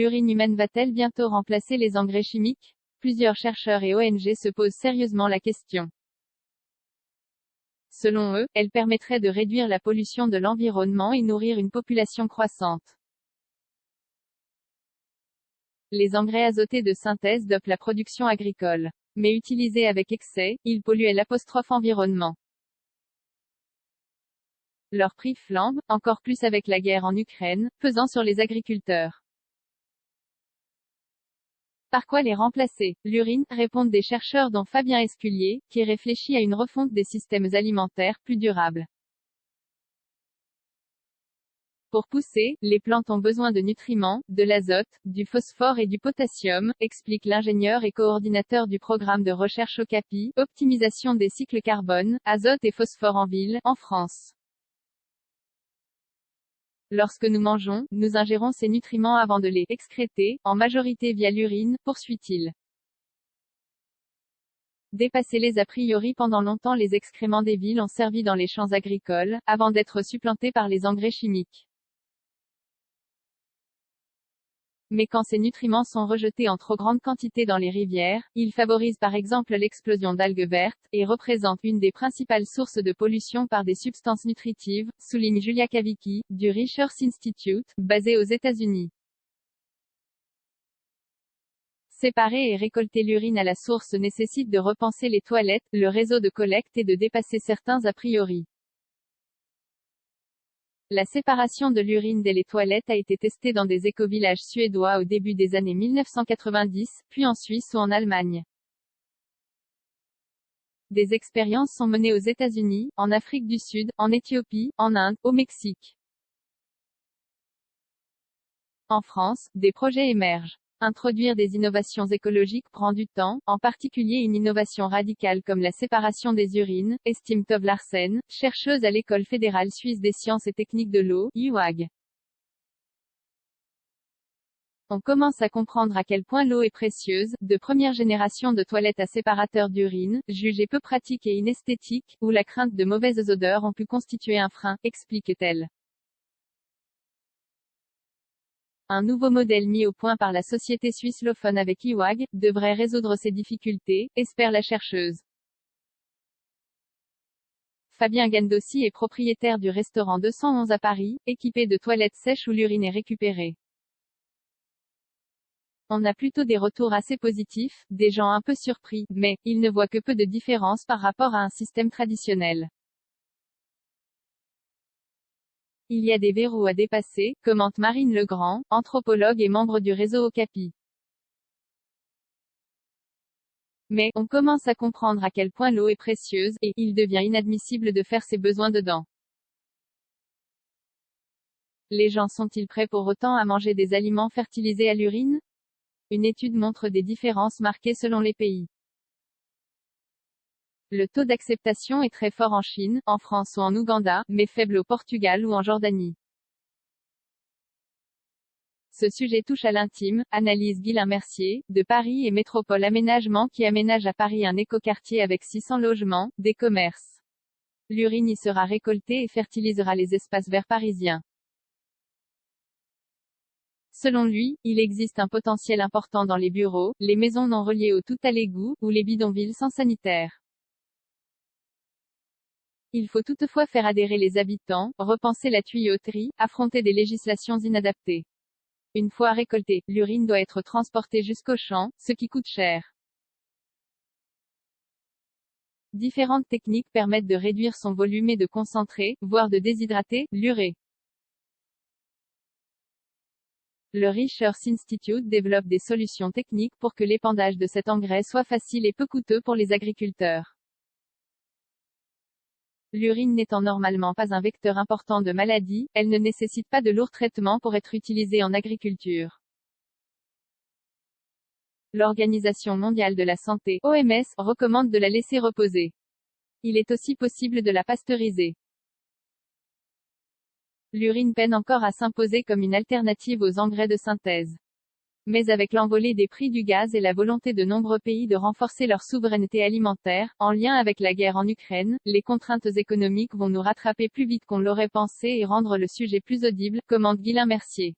L'urine humaine va-t-elle bientôt remplacer les engrais chimiques? Plusieurs chercheurs et ONG se posent sérieusement la question. Selon eux, elle permettrait de réduire la pollution de l'environnement et nourrir une population croissante. Les engrais azotés de synthèse dopent la production agricole. Mais utilisés avec excès, ils polluent l'environnement. Leur prix flambe, encore plus avec la guerre en Ukraine, pesant sur les agriculteurs. Par quoi les remplacer? L'urine, répondent des chercheurs dont Fabien Esculier, qui réfléchit à une refonte des systèmes alimentaires plus durables. Pour pousser, les plantes ont besoin de nutriments, de l'azote, du phosphore et du potassium, explique l'ingénieur et coordinateur du programme de recherche Okapi, optimisation des cycles carbone, azote et phosphore en ville, en France. Lorsque nous mangeons, nous ingérons ces nutriments avant de les excréter, en majorité via l'urine, poursuit-il. Dépasser les a priori pendant longtemps les excréments des villes ont servi dans les champs agricoles, avant d'être supplantés par les engrais chimiques. Mais quand ces nutriments sont rejetés en trop grande quantité dans les rivières, ils favorisent par exemple l'explosion d'algues vertes, et représentent une des principales sources de pollution par des substances nutritives, souligne Julia Kavicki, du Research Institute, basé aux États-Unis. Séparer et récolter l'urine à la source nécessite de repenser les toilettes, le réseau de collecte et de dépasser certains a priori. La séparation de l'urine dès les toilettes a été testée dans des écovillages suédois au début des années 1990, puis en Suisse ou en Allemagne. Des expériences sont menées aux États-Unis, en Afrique du Sud, en Éthiopie, en Inde, au Mexique. En France, des projets émergent. Introduire des innovations écologiques prend du temps, en particulier une innovation radicale comme la séparation des urines, estime Tove Larsen, chercheuse à l'École fédérale suisse des sciences et techniques de l'eau, IUAG. On commence à comprendre à quel point l'eau est précieuse, de première génération de toilettes à séparateur d'urine, jugées peu pratiques et inesthétiques, où la crainte de mauvaises odeurs ont pu constituer un frein, explique-t-elle. Un nouveau modèle mis au point par la société suisse Lofon avec IUAG, devrait résoudre ces difficultés, espère la chercheuse. Fabien Gandossi est propriétaire du restaurant 211 à Paris, équipé de toilettes sèches où l'urine est récupérée. On a plutôt des retours assez positifs, des gens un peu surpris, mais, ils ne voient que peu de différence par rapport à un système traditionnel. Il y a des verrous à dépasser, commente Marine Legrand, anthropologue et membre du réseau Okapi. Mais, on commence à comprendre à quel point l'eau est précieuse, et, il devient inadmissible de faire ses besoins dedans. Les gens sont-ils prêts pour autant à manger des aliments fertilisés à l'urine? Une étude montre des différences marquées selon les pays. Le taux d'acceptation est très fort en Chine, en France ou en Ouganda, mais faible au Portugal ou en Jordanie. Ce sujet touche à l'intime, analyse Guylain Mercier, de Paris et Métropole Aménagement qui aménage à Paris un écoquartier avec 600 logements, des commerces. L'urine y sera récoltée et fertilisera les espaces verts parisiens. Selon lui, il existe un potentiel important dans les bureaux, les maisons non reliées au tout à l'égout, ou les bidonvilles sans sanitaire. Il faut toutefois faire adhérer les habitants, repenser la tuyauterie, affronter des législations inadaptées. Une fois récoltée, l'urine doit être transportée jusqu'au champ, ce qui coûte cher. Différentes techniques permettent de réduire son volume et de concentrer, voire de déshydrater, l'urée. Le Research Institute développe des solutions techniques pour que l'épandage de cet engrais soit facile et peu coûteux pour les agriculteurs. L'urine n'étant normalement pas un vecteur important de maladie, elle ne nécessite pas de lourds traitements pour être utilisée en agriculture. L'Organisation mondiale de la santé, OMS, recommande de la laisser reposer. Il est aussi possible de la pasteuriser. L'urine peine encore à s'imposer comme une alternative aux engrais de synthèse. Mais avec l'envolée des prix du gaz et la volonté de nombreux pays de renforcer leur souveraineté alimentaire, en lien avec la guerre en Ukraine, les contraintes économiques vont nous rattraper plus vite qu'on l'aurait pensé et rendre le sujet plus audible, commente Guylain Mercier.